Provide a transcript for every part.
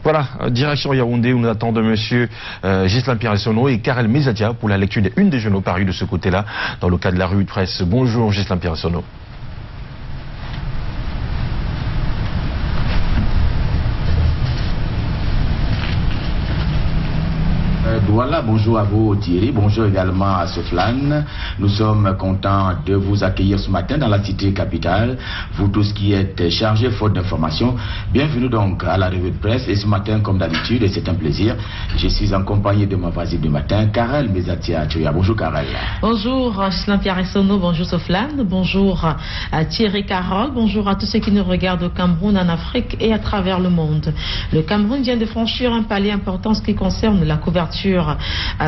Voilà, direction Yaoundé où nous attendons monsieur Ghislain Pierre-Essonneau et Karel Mezadia pour la lecture d'une des journaux parus de ce côté-là, dans le cadre de la revue de presse. Bonjour Ghislain Pierre-Essonneau. Voilà, bonjour à vous Thierry, bonjour également à Soflan. Nous sommes contents de vous accueillir ce matin dans la cité capitale, vous tous qui êtes chargés faute d'informations. Bienvenue donc à la revue de presse et ce matin comme d'habitude, et c'est un plaisir, je suis en compagnie de ma voisine du matin, Karel Mezadia. Bonjour Karel. Bonjour Ghislain Pierre-Essonneau, bonjour Soflan, bonjour à Thierry Carole, bonjour à tous ceux qui nous regardent au Cameroun, en Afrique et à travers le monde. Le Cameroun vient de franchir un palier important en ce qui concerne la couverture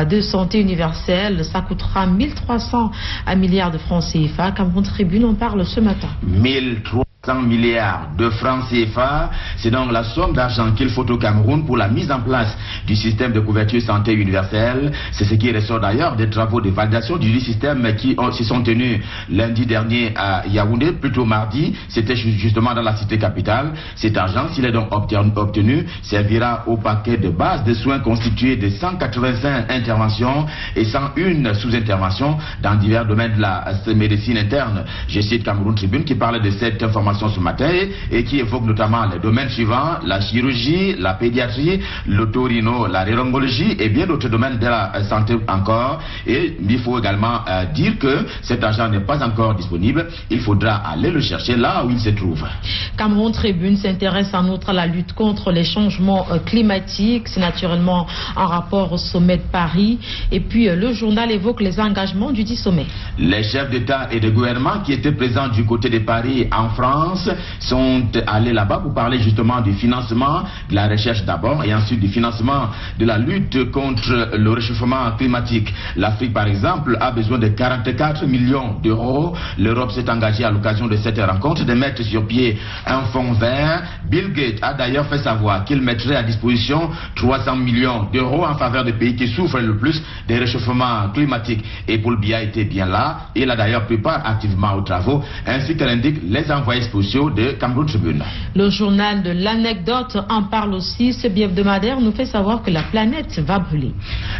de santé universelle. Ça coûtera 1300 milliards de francs CFA. Cameroun Tribune en parle ce matin. 1300 milliards de francs CFA, c'est donc la somme d'argent qu'il faut au Cameroun pour la mise en place du système de couverture santé universelle. C'est ce qui ressort d'ailleurs des travaux de validation du système qui se sont tenus lundi dernier à Yaoundé, plutôt mardi. C'était justement dans la cité capitale. Cet argent, s'il est donc obtenu, servira au paquet de base de soins constitué de 185 interventions et 101 sous-interventions dans divers domaines de la médecine interne. Je cite Cameroun Tribune qui parlait de cette information ce matin et qui évoque notamment les domaines suivants: la chirurgie, la pédiatrie, l'otorino, la rhinologie et bien d'autres domaines de la santé encore. Et il faut également dire que cet argent n'est pas encore disponible. Il faudra aller le chercher là où il se trouve. Cameroun Tribune s'intéresse en outre à la lutte contre les changements climatiques. C'est naturellement en rapport au sommet de Paris. Et puis le journal évoque les engagements du dit sommet. Les chefs d'État et de gouvernement qui étaient présents du côté de Paris en France sont allés là-bas pour parler justement du financement de la recherche d'abord et ensuite du financement de la lutte contre le réchauffement climatique. L'Afrique par exemple a besoin de 44 millions d'euros. L'Europe s'est engagée à l'occasion de cette rencontre de mettre sur pied un fonds vert. Bill Gates a d'ailleurs fait savoir qu'il mettrait à disposition 300 millions d'euros en faveur des pays qui souffrent le plus des réchauffements climatiques. Et Paul Biya était bien là. Il a d'ailleurs pris part activement aux travaux, ainsi que l'indiquent les envoyés spéciaux de Cameroun Tribune. Le journal de l'anecdote en parle aussi. Ce hebdomadaire nous fait savoir que la planète va brûler.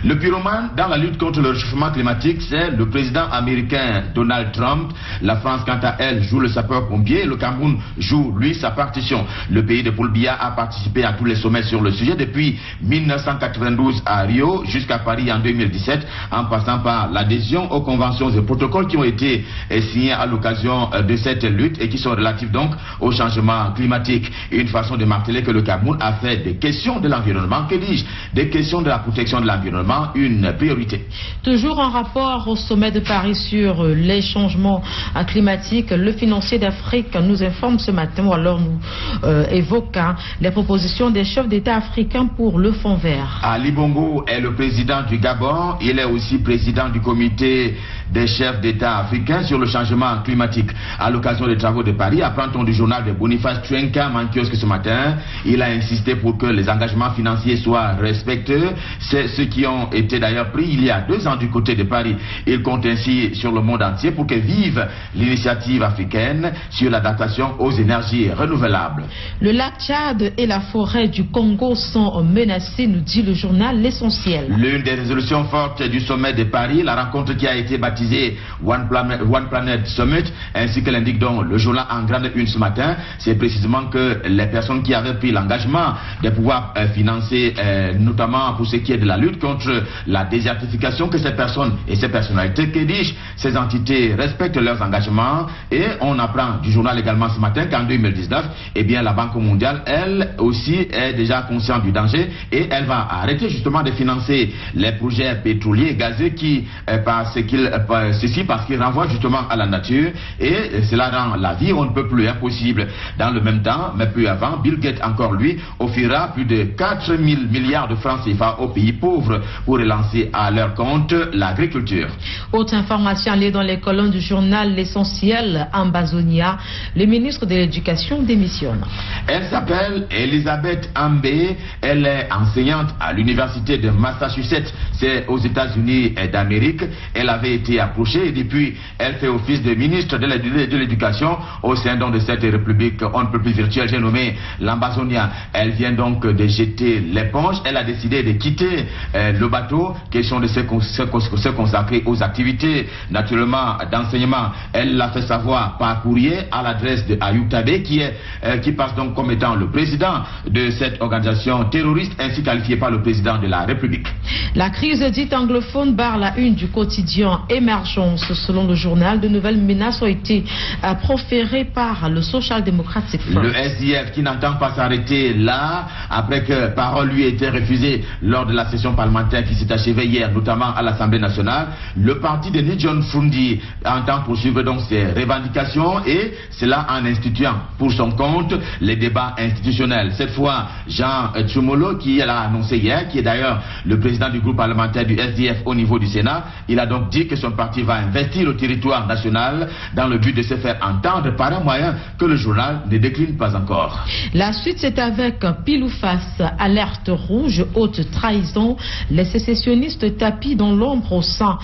Le pyromane dans la lutte contre le réchauffement climatique, c'est le président américain Donald Trump. La France, quant à elle, joue le sapeur-pompier. Le Cameroun joue, lui, sa partition. Le pays de Paul Biya a participé à tous les sommets sur le sujet depuis 1992 à Rio jusqu'à Paris en 2017, en passant par l'adhésion aux conventions et protocoles qui ont été signés à l'occasion de cette lutte et qui sont relatifs donc au changement climatique. Une façon de marteler que le Cameroun a fait des questions de l'environnement, que dis-je, des questions de la protection de l'environnement une priorité. Toujours en rapport au sommet de Paris sur les changements climatiques, le financier d'Afrique nous informe ce matin, ou alors nous évoque les propositions des chefs d'État africains pour le fonds vert. Ali Bongo est le président du Gabon, il est aussi président du comité des chefs d'État africains sur le changement climatique. À l'occasion des travaux de Paris, apprend-on du journal de Boniface Twenka en kiosque ce matin, il a insisté pour que les engagements financiers soient respectés. C'est ceux qui ont été d'ailleurs pris il y a 2 ans du côté de Paris. Il compte ainsi sur le monde entier pour que vive l'initiative africaine sur l'adaptation aux énergies renouvelables. Le lac Tchad et la forêt du Congo sont menacés, nous dit le journal L'Essentiel. L'une des résolutions fortes du sommet de Paris, la rencontre qui a été baptisée One Planet Summit, ainsi que l'indique donc le journal en grande une ce matin, c'est précisément que les personnes qui avaient pris l'engagement de pouvoir financer, notamment pour ce qui est de la lutte contre la désertification, que ces personnes et ces personnalités, que dis-je, ces entités respectent leurs engagements. Et on apprend du journal également ce matin qu'en 2019, eh bien la Banque mondiale, elle aussi est déjà consciente du danger et elle va arrêter justement de financer les projets pétroliers et gazeux ceci parce qu'ils renvoient justement à la nature et cela rend la vie on ne peut plus impossible. Dans le même temps, mais plus avant, Bill Gates encore lui offrira plus de 4 000 milliards de francs CFA aux pays pauvres pour relancer à leur compte l'agriculture. Autre information liée dans les colonnes du journal L'Essentiel, en Bazonia, le ministre de l'Éducation démissionne. Elle s'appelle Elisabeth Ambé, elle est enseignante à l'université de Massachusetts, c'est aux États-Unis d'Amérique. Elle avait été approchée et depuis elle fait office de ministre de l'Éducation au sein sein donc de cette république on ne peut plus virtuelle, j'ai nommé l'Ambazonia. Elle vient donc de jeter l'éponge. Elle a décidé de quitter le bateau, question de se consacrer aux activités naturellement d'enseignement. Elle l'a fait savoir par courrier à l'adresse de Ayoub Tabé, qui passe donc comme étant le président de cette organisation terroriste, ainsi qualifié par le président de la République. La crise dite anglophone barre la une du quotidien Émergence. Selon le journal, de nouvelles menaces ont été proférées par le Social Democratic Front. Le SDF qui n'entend pas s'arrêter là, après que parole lui ait été refusée lors de la session parlementaire qui s'est achevée hier, notamment à l'Assemblée nationale. Le parti de Nidjon Fundi entend poursuivre donc ses revendications, et cela en instituant pour son compte les débats institutionnels. Cette fois, Jean Tchumolo, qui l'a annoncé hier, qui est d'ailleurs le président du groupe parlementaire du SDF au niveau du Sénat, il a donc dit que son parti va investir le territoire national dans le but de se faire entendre par un moyen que le journal ne décline pas encore. La suite, c'est avec pile ou face, alerte rouge, haute trahison. Les sécessionnistes tapis dans l'ombre au sein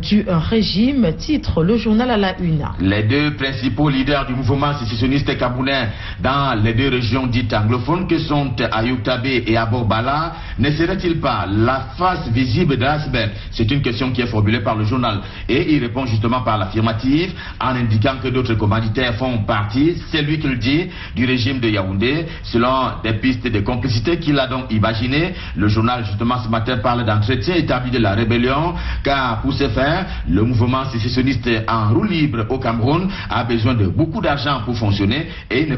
du régime, titre le journal à la une. Les deux principaux leaders du mouvement sécessionniste camerounais dans les deux régions dites anglophones que sont Ayoub Tabé et Abo Bala ne seraient-ils pas la face visible de l'iceberg? C'est une question qui est formulée par le journal, et il répond justement par l'affirmative en indiquant que d'autres commanditaires font partie, c'est lui qui le dit, du régime de Yaoundé, selon des pistes de complicité qu'il a donc imaginées. Le journal justement ce matin parle d'entretien établi de la rébellion, car pour ce faire, le mouvement sécessionniste en roue libre au Cameroun a besoin de beaucoup d'argent pour fonctionner, et il ne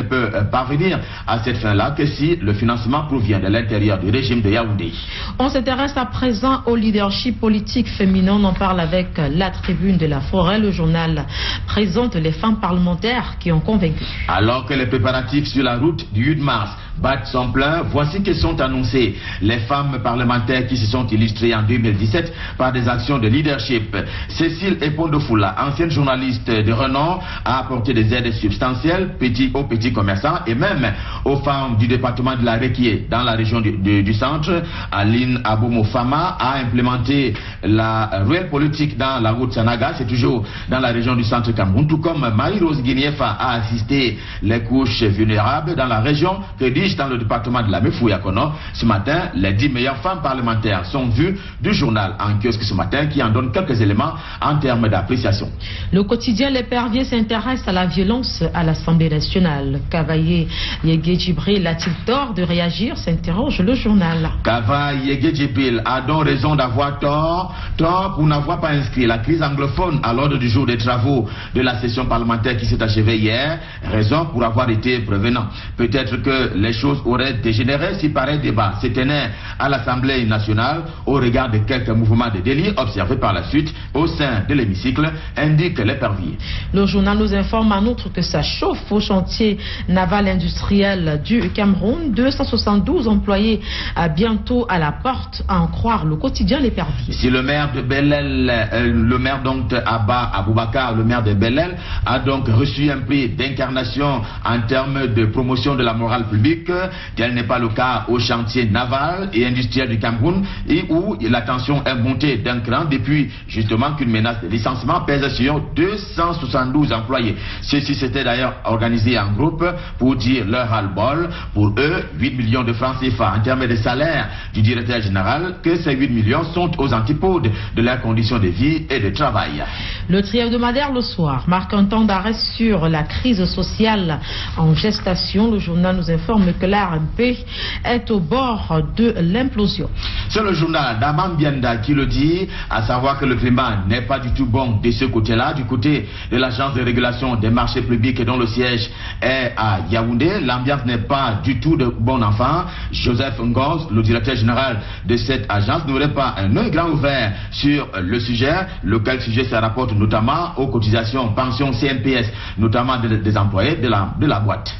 peut parvenir à cette fin-là que si le financement provient de l'intérieur du régime de Yaoundé. On s'intéresse à présent au leadership politique féminin. On en parle avec la Tribune de la Forêt. Le journal présente les femmes parlementaires qui ont convaincu. Alors que les préparatifs sur la route du 8 mars battent son plein, voici que sont annoncées les femmes parlementaires qui se sont illustrées en 2017 par des actions de leadership. Cécile Epondofoula, ancienne journaliste de renom, a apporté des aides substantielles aux petits commerçants et même aux femmes du département de la Requier dans la région du centre. Aline Aboumofama a implémenté la ruelle politique dans la route Sanaga, c'est toujours dans la région du centre Cameroun, tout comme Marie-Rose Guiniefa a assisté les couches vulnérables dans la région, que dis-je, dans le département de la Mefouyakono. Ce matin, les 10 meilleures femmes parlementaires sont vues du journal en kiosque ce matin, qui en donne quelques éléments en termes d'appréciation. Le quotidien L'Épervier s'intéresse à la violence à l'Assemblée nationale. Cavaillé Yégué Djibril a-t-il tort de réagir, s'interroge le journal. Cavaillé Yégué Djibril a donc raison d'avoir tort pour n'avoir pas inscrit la crise anglophone à l'ordre du jour des travaux de la session parlementaire qui s'est achevée hier. Raison pour avoir été prévenant. Peut-être que les choses auraient dégénéré si pareil débat se tenait à l'Assemblée nationale au regard de quelques mouvements de délit observés par la suite au sein de l'hémicycle, indique L'Épervier. Le journal nous informe en outre que ça chauffe au chantier naval industriel du Cameroun. 272 employés bientôt à la porte, à en croire le quotidien L'Épervier. Si le maire de Bel-El, le maire donc Abba Aboubakar, le maire de Bel-El, a donc reçu un prix d'incarnation en termes de promotion de la morale publique, tel n'est pas le cas au chantier naval et industriel du Cameroun, et où la tension est montée d'un cran depuis justement qu'une menace de licenciement pèse sur 272 employés. Ceux-ci s'étaient d'ailleurs organisés en groupe pour dire leur ras-le-bol. Pour eux, 8 millions de francs CFA en termes de salaire du directeur général, que ces 8 millions sont aux antipodes de leurs conditions de vie et de travail. Le tri-hebdomadaire Le Soir marque un temps d'arrêt sur la crise sociale en gestation. Le journal nous informe que l'ARMP est au bord de l'implosion. C'est le journal d'Amam Bienda qui le dit, à savoir que le climat n'est pas du tout bon de ce côté-là, du côté de l'agence de régulation des marchés publics dont le siège est à Yaoundé. L'ambiance n'est pas du tout de bon enfant. Joseph Ngoz, le directeur général de cette agence, n'aurait pas un œil grand ouvert sur le sujet. Lequel sujet se rapporte notamment aux cotisations, pensions, CNPS, notamment des employés de la boîte.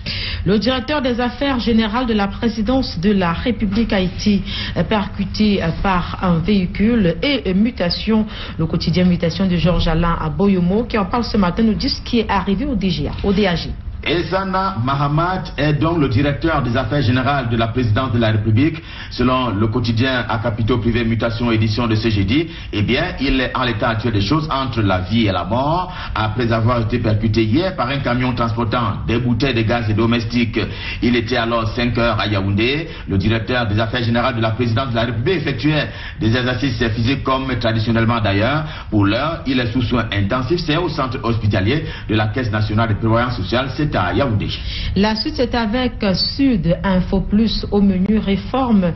Le directeur des affaires générales de la présidence de la République a été percuté par un véhicule. Et Mutation, le quotidien Mutation de Georges Alain à Boyomo, qui en parle ce matin, nous dit ce qui est arrivé au DAG. Ezana Mahamat est donc le directeur des affaires générales de la présidence de la République. Selon le quotidien à capitaux privés Mutation édition de ce jeudi, eh bien, il est en l'état actuel des choses entre la vie et la mort, après avoir été percuté hier par un camion transportant des bouteilles de gaz et domestiques. Il était alors 5 heures à Yaoundé. Le directeur des affaires générales de la présidence de la République effectuait des exercices physiques comme traditionnellement d'ailleurs. Pour l'heure, il est sous soins intensifs. C'est au centre hospitalier de la Caisse nationale de prévoyance sociale, c'est à Yaoundé. La suite, c'est avec Sud Info Plus au menu réforme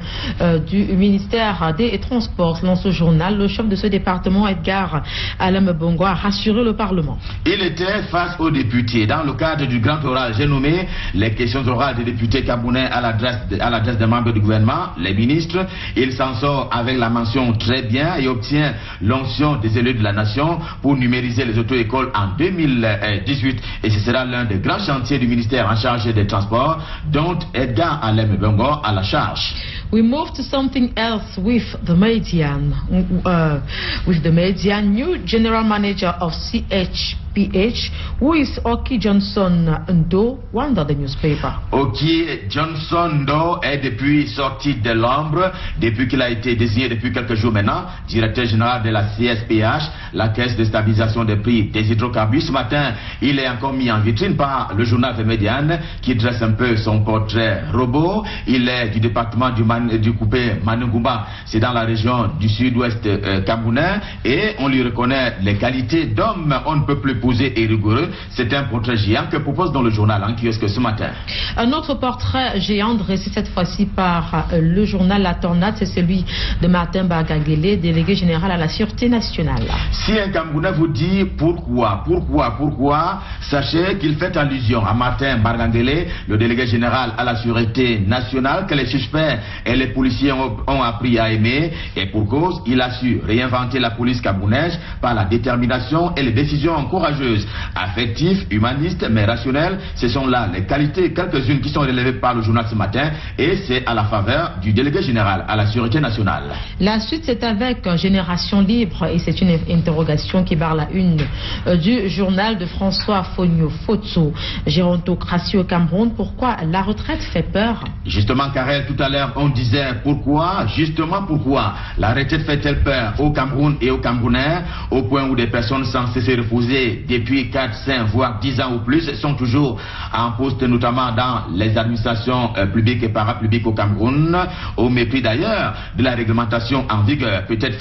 du ministère des Transports. Dans ce journal, le chef de ce département, Edgar Alem Bongo, a rassuré le Parlement. Il était face aux députés. Dans le cadre du grand oral, j'ai nommé les questions orales des députés camerounais à l'adresse des membres du gouvernement, les ministres. Il s'en sort avec la mention très bien et obtient l'onction des élus de la nation pour numériser les auto-écoles en 2018. Et ce sera l'un des grands chantiers du ministère en charge des transports, dont Edgar Alem Bongo a la charge. We move to something else with the Median. New general manager of CHPH, who is Oki Johnson Ndo, one of the newspaper. Oki Johnson Ndo est depuis sorti de l'ombre, depuis qu'il a été désigné depuis quelques jours maintenant, directeur général de la CSPH, la Caisse de stabilisation des prix des hydrocarbures. Ce matin, il est encore mis en vitrine par le journal The Median, qui dresse un peu son portrait robot. Il est du département du coupé Manungumba, c'est dans la région du sud-ouest camerounais, et on lui reconnaît les qualités d'homme on ne peut plus posé et rigoureux. C'est un portrait géant que propose dans le journal en kiosque ce matin. Un autre portrait géant dressé cette fois-ci par le journal La Tornade, c'est celui de Martin Bagagele, délégué général à la Sûreté nationale. Si un Camerounais vous dit pourquoi, sachez qu'il fait allusion à Martin Bagagele, le délégué général à la Sûreté nationale, que les suspects et les policiers ont appris à aimer, et pour cause, il a su réinventer la police camerounaise par la détermination et les décisions courageuses, affectives, humanistes, mais rationnelles. Ce sont là les qualités, quelques-unes qui sont relevées par le journal ce matin, et c'est à la faveur du délégué général à la Sûreté nationale. La suite, c'est avec Génération Libre, et c'est une interrogation qui barre la une du journal de François Fogno-Fotso. Gérontocratie au Cameroun, pourquoi la retraite fait peur? Justement, Karel, tout à l'heure, on disait pourquoi, justement pourquoi la retraite fait-elle peur au Cameroun et aux Camerounais, au point où des personnes censées se reposer depuis 4, 5, voire 10 ans ou plus sont toujours en poste, notamment dans les administrations publiques et parapubliques au Cameroun, au mépris d'ailleurs de la réglementation en vigueur. Peut-être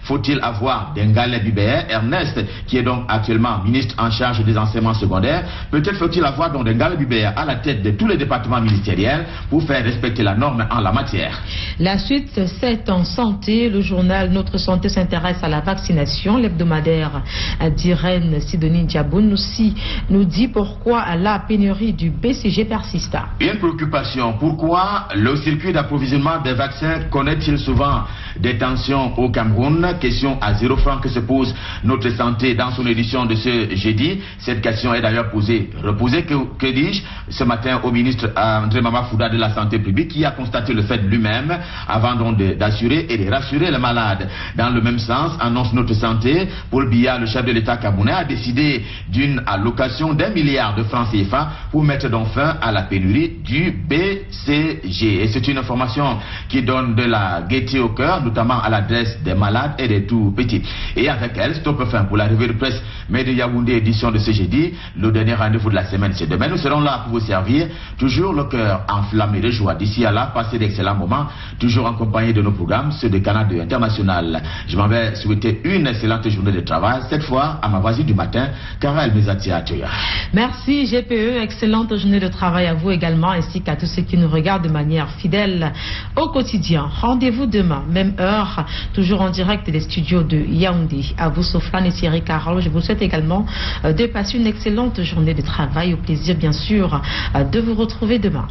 faut-il avoir Dengale Bibert Ernest, qui est donc actuellement ministre en charge des enseignements secondaires. Peut-être faut-il avoir donc Dengale Bibert à la tête de tous les départements ministériels pour faire respecter la norme en la matière. La suite, c'est en santé. Le journal Notre Santé s'intéresse à la vaccination. L'hebdomadaire d'Irène Sidonie Diaboun nous dit pourquoi la pénurie du BCG persiste. Une préoccupation. Pourquoi le circuit d'approvisionnement des vaccins connaît-il souvent des tensions au Cameroun? Question à 0 francs que se pose Notre Santé dans son édition de ce jeudi. Cette question est d'ailleurs reposée, que dis-je, ce matin au ministre André Mama Fouda de la Santé publique, qui a constaté le fait lui-même avant donc d'assurer et de rassurer les malades. Dans le même sens, annonce Notre Santé, Paul Biya, le chef de l'État camerounais, a décidé d'une allocation d'1 milliard de francs CFA pour mettre donc fin à la pénurie du BCG. Et c'est une information qui donne de la gaieté au cœur, notamment à l'adresse des malades et des tout petits. Et avec elle, stop fin pour la revue de presse Média Yaoundé édition de ce jeudi. Le dernier rendez-vous de la semaine, c'est demain. Nous serons là pour vous servir, toujours le cœur enflammé de joie. D'ici à là, passez d'excellents moments, toujours en compagnie de nos programmes, ceux de Canal 2 International. Je m'en vais souhaiter une excellente journée de travail, cette fois à ma voisine du matin, Karel Mezatia. Merci GPE, excellente journée de travail à vous également, ainsi qu'à tous ceux qui nous regardent de manière fidèle au quotidien. Rendez-vous demain, même heure, toujours en direct des studios de Yaoundé. À vous, Soflan et Thierry Carole, je vous souhaite également de passer une excellente journée de travail. Au plaisir, bien sûr, de vous retrouver demain.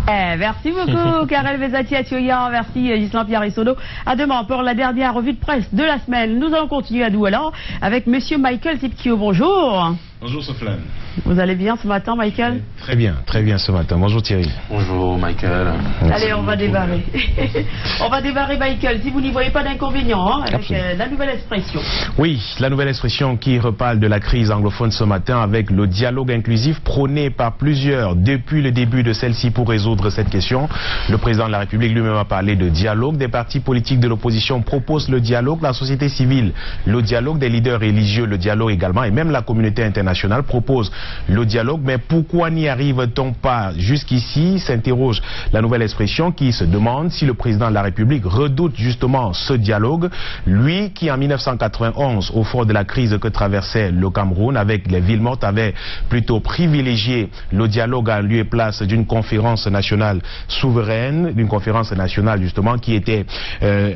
Merci beaucoup, Karel Vezati Atioya. Merci, Gislan Pierre-Sono. À demain pour la dernière revue de presse de la semaine. Nous allons continuer à Douala avec Monsieur Michael Tipkio. Bonjour. Bonjour, Soflan. Vous allez bien ce matin, Michael? Très bien ce matin. Bonjour Thierry. Bonjour Michael. Allez, on va démarrer. On va démarrer, Michael, si vous n'y voyez pas d'inconvénient, avec la nouvelle expression. Oui, la nouvelle expression qui reparle de la crise anglophone ce matin avec le dialogue inclusif prôné par plusieurs depuis le début de celle-ci pour résoudre cette question. Le président de la République lui-même a parlé de dialogue. Des partis politiques de l'opposition proposent le dialogue, la société civile, le dialogue, des leaders religieux, le dialogue également, et même la communauté internationale propose le dialogue. Mais pourquoi n'y arrive-t-on pas jusqu'ici, s'interroge la nouvelle expression qui se demande si le président de la République redoute justement ce dialogue. Lui qui en 1991, au fort de la crise que traversait le Cameroun avec les villes mortes, avait plutôt privilégié le dialogue à lieu et place d'une conférence nationale souveraine, d'une conférence nationale justement qui était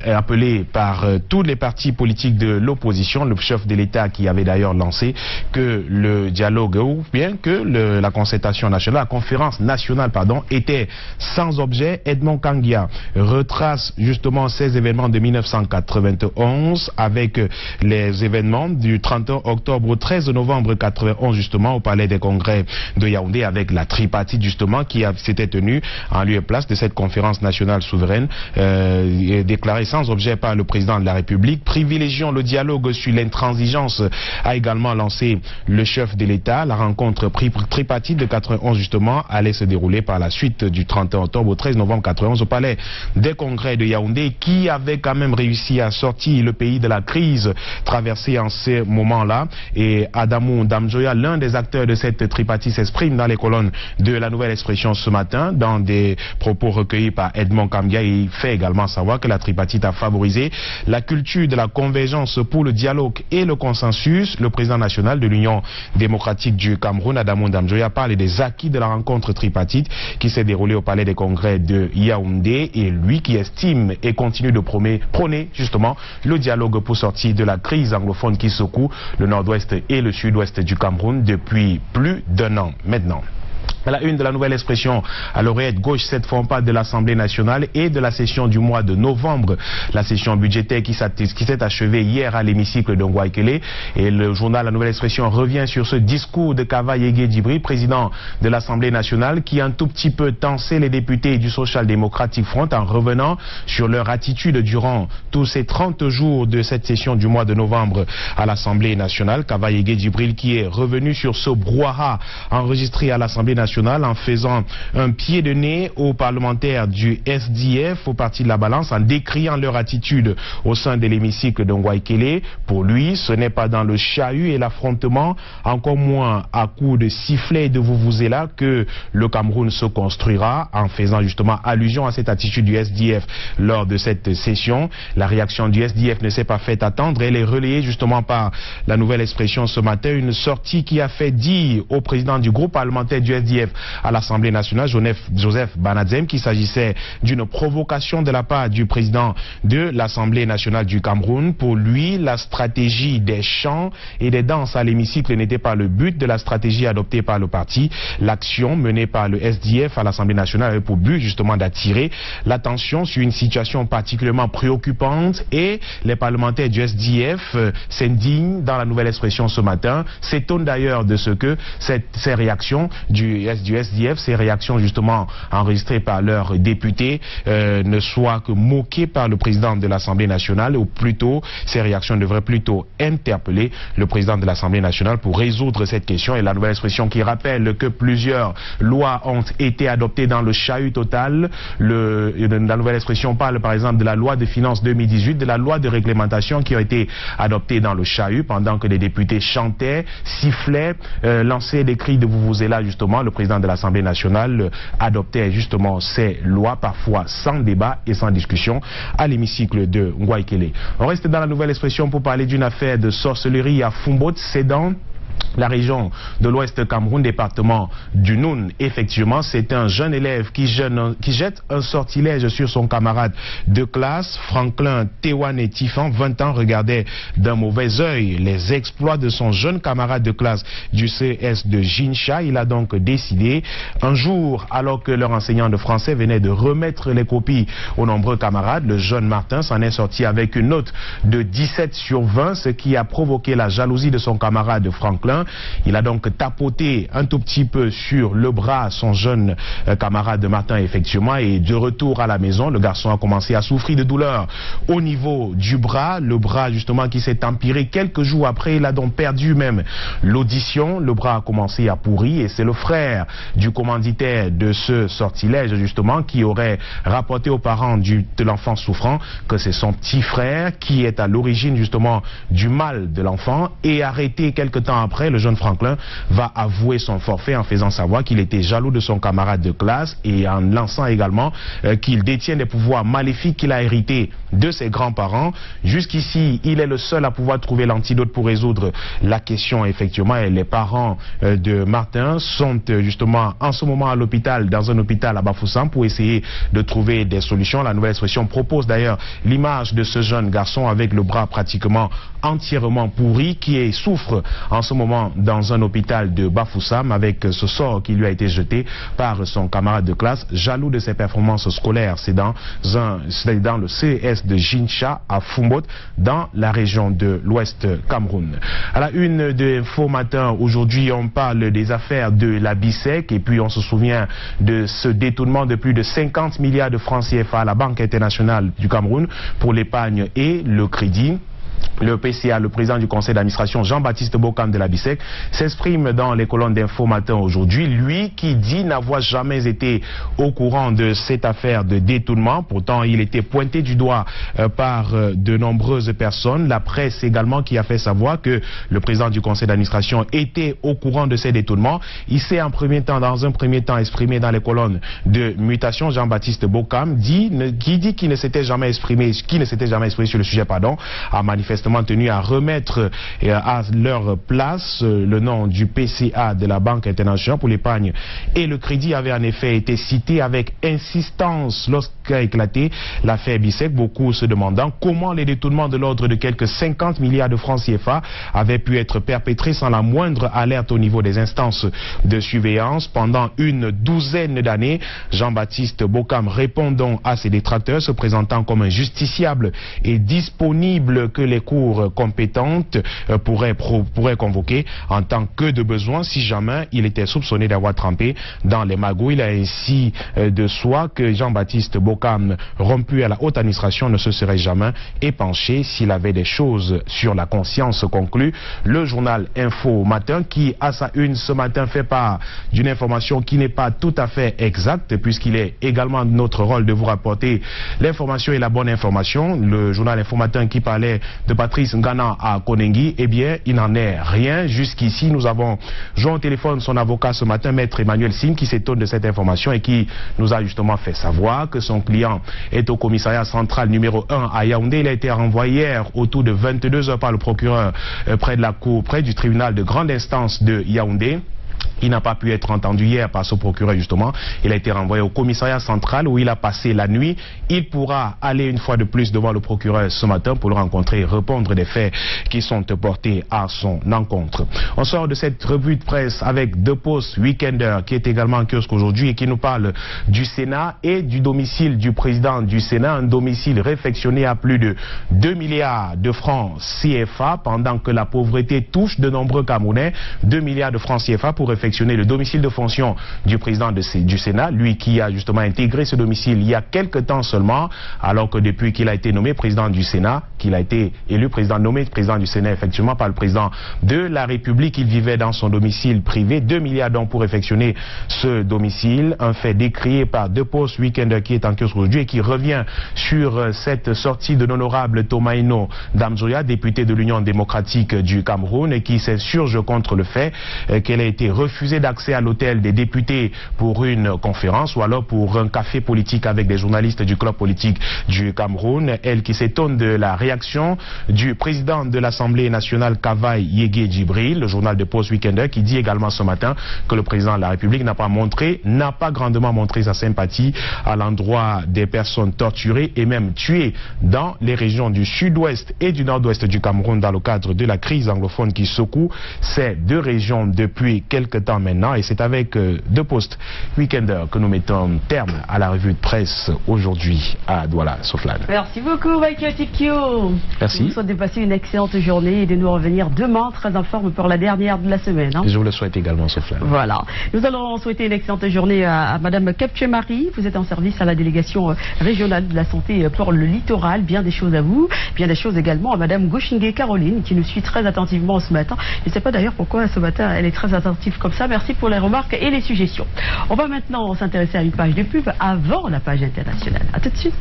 appelée par tous les partis politiques de l'opposition, le chef de l'État qui avait d'ailleurs lancé que le dialogue, ou bien que la concertation nationale, la conférence nationale, pardon, était sans objet. Edmond Kangia retrace justement ces événements de 1991 avec les événements du 31 octobre au 13 novembre 91 justement au Palais des Congrès de Yaoundé avec la tripartite justement qui s'était tenue en lieu et place de cette conférence nationale souveraine déclarée sans objet par le président de la République. Privilégions le dialogue sur l'intransigeance, a également lancé le chef de l'État. La rencontre tripartite de 91 justement allait se dérouler par la suite du 31 octobre au 13 novembre 91 au Palais des Congrès de Yaoundé, qui avait quand même réussi à sortir le pays de la crise traversée en ces moments-là. Et Adamou Damjoya, l'un des acteurs de cette tripartite, s'exprime dans les colonnes de la nouvelle expression ce matin, dans des propos recueillis par Edmond Kangia. Il fait également savoir que la tripartite a favorisé la culture de la convergence pour le dialogue et le consensus. Le président national de l'Union démocratique du Cameroun, Adamou Damjoya, parle des acquis de la rencontre tripartite qui s'est déroulée au Palais des Congrès de Yaoundé, et lui qui estime et continue de prôner justement le dialogue pour sortir de la crise anglophone qui secoue le nord-ouest et le sud-ouest du Cameroun depuis plus d'un an maintenant. À la une de la nouvelle expression, à l'oreillette gauche, cette fois pas de l'Assemblée nationale et de la session du mois de novembre, la session budgétaire qui s'est achevée hier à l'hémicycle de Ngouaikele. Et le journal La Nouvelle Expression revient sur ce discours de Kava Yégué Djibri, président de l'Assemblée nationale, qui a un tout petit peu tensé les députés du Social Democratic Front en revenant sur leur attitude durant tous ces 30 jours de cette session du mois de novembre à l'Assemblée nationale. Kava Yégué Djibri qui est revenu sur ce brouhaha enregistré à l'Assemblée nationale en faisant un pied de nez aux parlementaires du SDF, au parti de la balance, en décriant leur attitude au sein de l'hémicycle de Ngouaikele. Pour lui, ce n'est pas dans le chahut et l'affrontement, encore moins à coups de sifflet et de vuvuzela, que le Cameroun se construira, en faisant justement allusion à cette attitude du SDF lors de cette session. La réaction du SDF ne s'est pas fait attendre. Elle est relayée justement par la nouvelle expression ce matin, une sortie qui a fait dire au président du groupe parlementaire du SDF à l'Assemblée nationale, Joseph Banadzem, qu'il s'agissait d'une provocation de la part du président de l'Assemblée nationale du Cameroun. Pour lui, la stratégie des chants et des danses à l'hémicycle n'était pas le but de la stratégie adoptée par le parti. L'action menée par le SDF à l'Assemblée nationale avait pour but justement d'attirer l'attention sur une situation particulièrement préoccupante, et les parlementaires du SDF s'indignent dans la nouvelle expression ce matin, s'étonnent d'ailleurs de ce que ces réactions du SDF, ces réactions justement enregistrées par leurs députés ne soient que moquées par le président de l'Assemblée nationale, ou plutôt ces réactions devraient plutôt interpeller le président de l'Assemblée nationale pour résoudre cette question. Et la nouvelle expression qui rappelle que plusieurs lois ont été adoptées dans le chahut total. La nouvelle expression parle par exemple de la loi de finances 2018, de la loi de réglementation qui a été adoptée dans le chahut pendant que les députés chantaient, sifflaient, lançaient des cris de vuvuzela justement. Le président de l'Assemblée nationale adoptait justement ces lois, parfois sans débat et sans discussion, à l'hémicycle de Ngouaikele. On reste dans la nouvelle expression pour parler d'une affaire de sorcellerie à Fumbot, c'est dans la région de l'Ouest Cameroun, département du Noun. Effectivement, c'est un jeune élève qui jette un sortilège sur son camarade de classe. Franklin Tewane Tifan, 20 ans, regardait d'un mauvais œil les exploits de son jeune camarade de classe du CS de Jincha. Il a donc décidé, un jour, alors que leur enseignant de français venait de remettre les copies aux nombreux camarades, le jeune Martin s'en est sorti avec une note de 17 sur 20, ce qui a provoqué la jalousie de son camarade Franklin. Il a donc tapoté un tout petit peu sur le bras son jeune camarade Martin, effectivement, et de retour à la maison, le garçon a commencé à souffrir de douleur au niveau du bras, le bras justement qui s'est empiré quelques jours après. Il a donc perdu même l'audition, le bras a commencé à pourrir, et c'est le frère du commanditaire de ce sortilège justement qui aurait rapporté aux parents de l'enfant souffrant que c'est son petit frère qui est à l'origine justement du mal de l'enfant. Et arrêté quelque temps après, le jeune Franklin va avouer son forfait en faisant savoir qu'il était jaloux de son camarade de classe et en lançant également qu'il détient des pouvoirs maléfiques qu'il a hérités de ses grands-parents. Jusqu'ici, il est le seul à pouvoir trouver l'antidote pour résoudre la question, effectivement, et les parents de Martin sont justement en ce moment à l'hôpital, dans un hôpital à Bafoussam, pour essayer de trouver des solutions. La nouvelle expression propose d'ailleurs l'image de ce jeune garçon avec le bras pratiquement entièrement pourri qui souffre en ce moment dans un hôpital de Bafoussam avec ce sort qui lui a été jeté par son camarade de classe, jaloux de ses performances scolaires. C'est dans le CES de Jincha à Fumbot, dans la région de l'Ouest Cameroun. À la une de Info Matin, aujourd'hui on parle des affaires de la BICEC et puis on se souvient de ce détournement de plus de 50 milliards de francs CFA à la Banque internationale du Cameroun pour l'épargne et le crédit. Le PCA, le président du conseil d'administration Jean-Baptiste Bokam de la BICEC, s'exprime dans les colonnes d'Info Matin aujourd'hui. Lui qui dit n'avoir jamais été au courant de cette affaire de détournement. Pourtant, il était pointé du doigt par de nombreuses personnes. La presse également qui a fait savoir que le président du conseil d'administration était au courant de ces détournements. Il s'est dans un premier temps exprimé dans les colonnes de Mutation. Jean-Baptiste Bokam qui dit qu'il ne s'était jamais exprimé, sur le sujet, a manifestement tenu à remettre à leur place le nom du PCA de la Banque internationale pour l'épargne et le crédit avait en effet été cité avec insistance lorsqu'a éclaté l'affaire BICEC, beaucoup se demandant comment les détournements de l'ordre de quelques 50 milliards de francs CFA avaient pu être perpétrés sans la moindre alerte au niveau des instances de surveillance pendant une douzaine d'années. Jean-Baptiste Bokam répond donc à ses détracteurs, se présentant comme un justiciable et disponible que les cours compétentes pourraient convoquer en tant que de besoin si jamais il était soupçonné d'avoir trempé dans les magouilles. Il a ainsi de soi que Jean-Baptiste Bokam, rompu à la haute administration, ne se serait jamais épanché s'il avait des choses sur la conscience, conclut le journal Info Matin, qui à sa une ce matin fait part d'une information qui n'est pas tout à fait exacte, puisqu'il est également notre rôle de vous rapporter l'information et la bonne information. Le journal Info Matin qui parlait de Patrice Ngana à Konengi, eh bien, il n'en est rien. Jusqu'ici, nous avons joint au téléphone son avocat ce matin, maître Emmanuel Sim, qui s'étonne de cette information et qui nous a justement fait savoir que son client est au commissariat central numéro 1 à Yaoundé. Il a été renvoyé hier autour de 22 heures par le procureur près de la cour, près du tribunal de grande instance de Yaoundé. Il n'a pas pu être entendu hier par ce procureur justement. Il a été renvoyé au commissariat central où il a passé la nuit. Il pourra aller une fois de plus devant le procureur ce matin pour le rencontrer et répondre des faits qui sont portés à son encontre. On sort de cette revue de presse avec De Post Weekender qui est également en kiosque aujourd'hui et qui nous parle du Sénat et du domicile du président du Sénat. Un domicile réfectionné à plus de 2 milliards de francs CFA pendant que la pauvreté touche de nombreux Camerounais. 2 milliards de francs CFA pour réfectionner le domicile de fonction du président du Sénat, lui qui a justement intégré ce domicile il y a quelques temps seulement, alors que depuis qu'il a été nommé président du Sénat, qu'il a été élu nommé président du Sénat effectivement par le président de la République, il vivait dans son domicile privé. 2 milliards donc pour réfectionner ce domicile, un fait décrié par De Post Weekender qui est en kiosque aujourd'hui et qui revient sur cette sortie de l'honorable Tomaino Damzoya, député de l'Union démocratique du Cameroun, et qui s'insurge contre le fait qu'elle a été refusé d'accès à l'hôtel des députés pour une conférence ou alors pour un café politique avec des journalistes du club politique du Cameroun. Elle qui s'étonne de la réaction du président de l'Assemblée nationale Kavaï Yégué Djibril, le journal de Post Weekender, qui dit également ce matin que le président de la République n'a pas grandement montré sa sympathie à l'endroit des personnes torturées et même tuées dans les régions du sud-ouest et du nord-ouest du Cameroun dans le cadre de la crise anglophone qui secoue ces deux régions depuis quelques quelque temps maintenant. Et c'est avec deux postes Weekender que nous mettons terme à la revue de presse aujourd'hui à Douala, Soflane. Merci beaucoup, Michael Tikio. Merci. Je vous souhaite de passer une excellente journée et de nous revenir demain très en forme pour la dernière de la semaine. Hein. Je vous le souhaite également, Soflane. Voilà. Nous allons souhaiter une excellente journée à Madame Capche-Marie. Vous êtes en service à la délégation régionale de la santé pour le littoral. Bien des choses à vous. Bien des choses également à Madame Gauchingué Caroline qui nous suit très attentivement ce matin. Je ne sais pas d'ailleurs pourquoi ce matin elle est très attentive comme ça. Merci pour les remarques et les suggestions. On va maintenant s'intéresser à une page de pub avant la page internationale. A tout de suite.